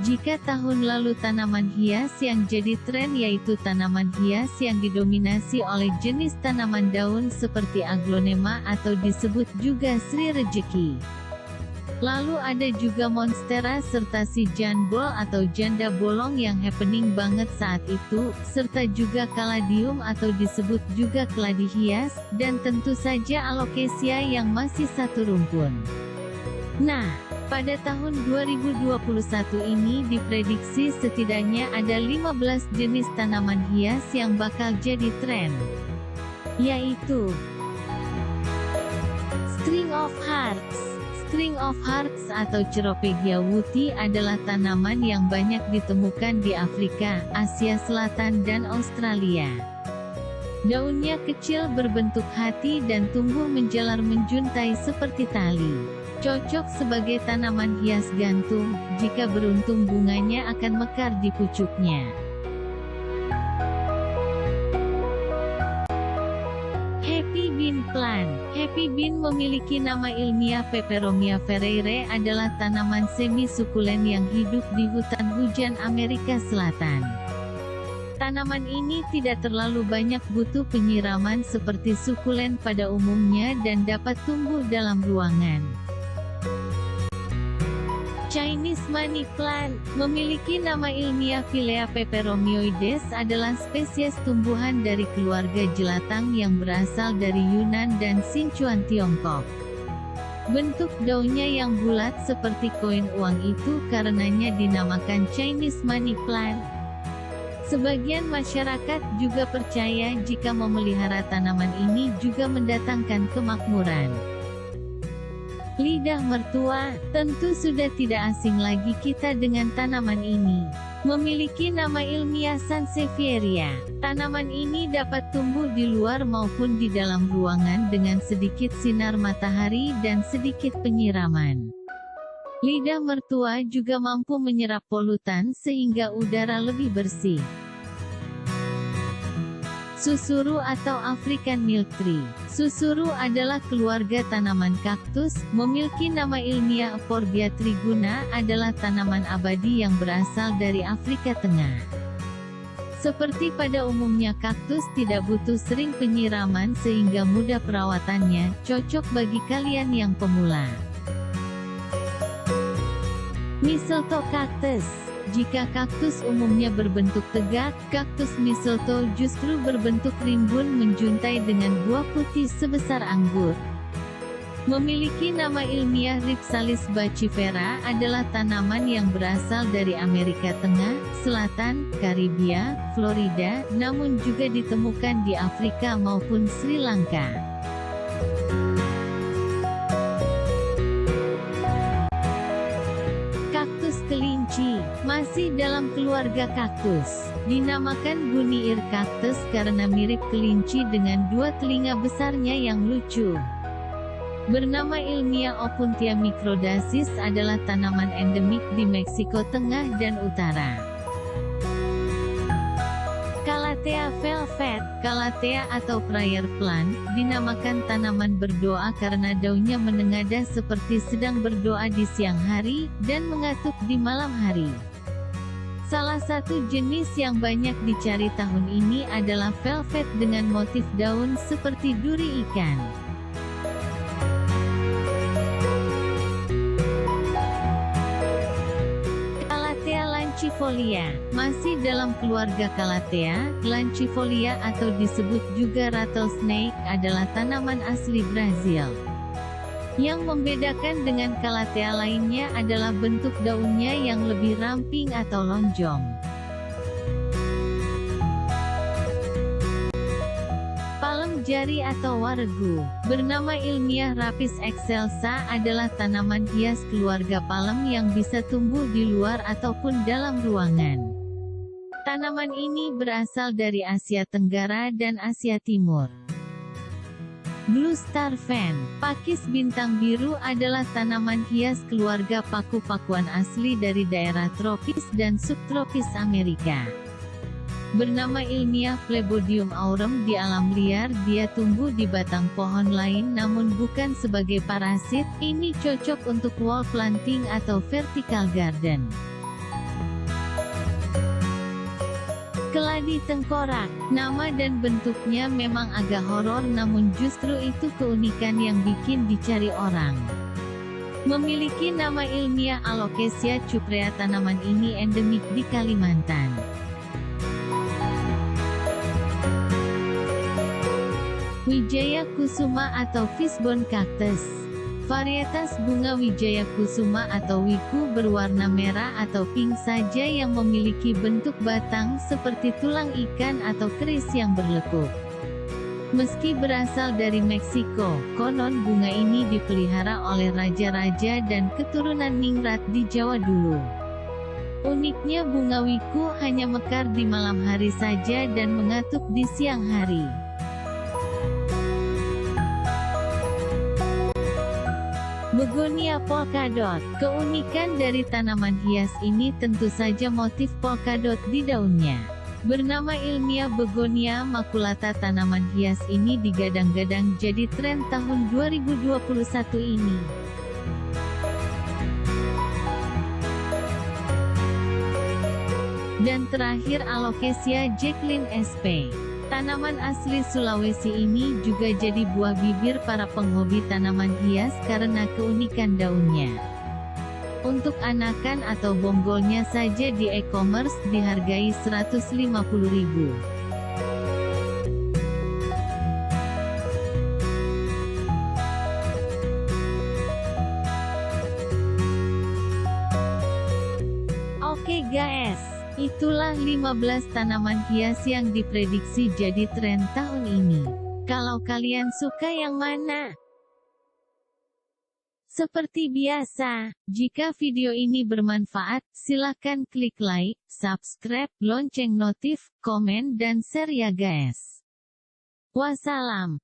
Jika tahun lalu tanaman hias yang jadi tren yaitu tanaman hias yang didominasi oleh jenis tanaman daun seperti aglonema atau disebut juga Sri Rejeki. Lalu ada juga monstera serta si jambol atau janda bolong yang happening banget saat itu, serta juga kaladium atau disebut juga keladi hias, dan tentu saja alocasia yang masih satu rumpun. Nah, pada tahun 2021 ini diprediksi setidaknya ada 15 jenis tanaman hias yang bakal jadi tren, yaitu String of Hearts. String of Hearts atau Ceropegia wuti adalah tanaman yang banyak ditemukan di Afrika, Asia Selatan dan Australia. Daunnya kecil berbentuk hati dan tumbuh menjalar menjuntai seperti tali. Cocok sebagai tanaman hias gantung, jika beruntung bunganya akan mekar di pucuknya. Happy Bean Plant. Happy Bean memiliki nama ilmiah Peperomia ferreirae, adalah tanaman semi-sukulen yang hidup di hutan hujan Amerika Selatan. Tanaman ini tidak terlalu banyak butuh penyiraman seperti sukulen pada umumnya dan dapat tumbuh dalam ruangan. Chinese Money Plant, memiliki nama ilmiah Philea peperomioides, adalah spesies tumbuhan dari keluarga jelatang yang berasal dari Yunan dan Sichuan Tiongkok. Bentuk daunnya yang bulat seperti koin uang itu karenanya dinamakan Chinese Money Plant. Sebagian masyarakat juga percaya jika memelihara tanaman ini juga mendatangkan kemakmuran. Lidah mertua, tentu sudah tidak asing lagi kita dengan tanaman ini. Memiliki nama ilmiah Sansevieria. Tanaman ini dapat tumbuh di luar maupun di dalam ruangan dengan sedikit sinar matahari dan sedikit penyiraman. Lidah mertua juga mampu menyerap polutan sehingga udara lebih bersih. Susuru atau African Milk Tree. Susuru adalah keluarga tanaman kaktus, memiliki nama ilmiah Euphorbia triguna, adalah tanaman abadi yang berasal dari Afrika Tengah. Seperti pada umumnya kaktus tidak butuh sering penyiraman sehingga mudah perawatannya, cocok bagi kalian yang pemula. Mistletoe Cactus. Jika kaktus umumnya berbentuk tegak, kaktus mistletoe justru berbentuk rimbun menjuntai dengan buah putih sebesar anggur. Memiliki nama ilmiah Rhipsalis bachifera, adalah tanaman yang berasal dari Amerika Tengah, Selatan, Karibia, Florida, namun juga ditemukan di Afrika maupun Sri Lanka. Kelinci, masih dalam keluarga kaktus. Dinamakan Guinea cactus karena mirip kelinci dengan dua telinga besarnya yang lucu. Bernama ilmiah Opuntia microdacis, adalah tanaman endemik di Meksiko Tengah dan Utara. Calathea velvet. Calathea atau prayer plant, dinamakan tanaman berdoa karena daunnya menengadah seperti sedang berdoa di siang hari, dan mengatuk di malam hari. Salah satu jenis yang banyak dicari tahun ini adalah velvet dengan motif daun seperti duri ikan. Lancifolia, masih dalam keluarga Calathea, Lancifolia atau disebut juga rattlesnake adalah tanaman asli Brazil. Yang membedakan dengan Calathea lainnya adalah bentuk daunnya yang lebih ramping atau lonjong. Palem jari atau waregu, bernama ilmiah Rapis excelsa, adalah tanaman hias keluarga palem yang bisa tumbuh di luar ataupun dalam ruangan. Tanaman ini berasal dari Asia Tenggara dan Asia Timur. Blue Star Fan, pakis bintang biru, adalah tanaman hias keluarga paku-pakuan asli dari daerah tropis dan subtropis Amerika. Bernama ilmiah Phlebodium aurum, di alam liar dia tumbuh di batang pohon lain namun bukan sebagai parasit. Ini cocok untuk wall planting atau vertical garden. Keladi tengkorak. Nama dan bentuknya memang agak horor, namun justru itu keunikan yang bikin dicari orang. Memiliki nama ilmiah Alocasia cuprea, tanaman ini endemik di Kalimantan. Wijaya kusuma atau fishbone cactus. Varietas bunga Wijaya kusuma atau wiku berwarna merah atau pink saja yang memiliki bentuk batang seperti tulang ikan atau keris yang berlekuk. Meski berasal dari Meksiko, konon bunga ini dipelihara oleh raja-raja dan keturunan ningrat di Jawa dulu. Uniknya bunga wiku hanya mekar di malam hari saja dan mengatuk di siang hari. Begonia polkadot. Keunikan dari tanaman hias ini tentu saja motif polkadot di daunnya. Bernama ilmiah Begonia maculata, tanaman hias ini digadang-gadang jadi tren tahun 2021 ini. Dan terakhir Alocasia Jacqueline sp. Tanaman asli Sulawesi ini juga jadi buah bibir para penghobi tanaman hias karena keunikan daunnya. Untuk anakan atau bonggolnya saja di e-commerce dihargai Rp150.000. Oke guys, itulah 15 tanaman hias yang diprediksi jadi tren tahun ini. Kalau kalian suka yang mana? Seperti biasa, jika video ini bermanfaat, silakan klik like, subscribe, lonceng notif, komen dan share ya guys. Wassalam.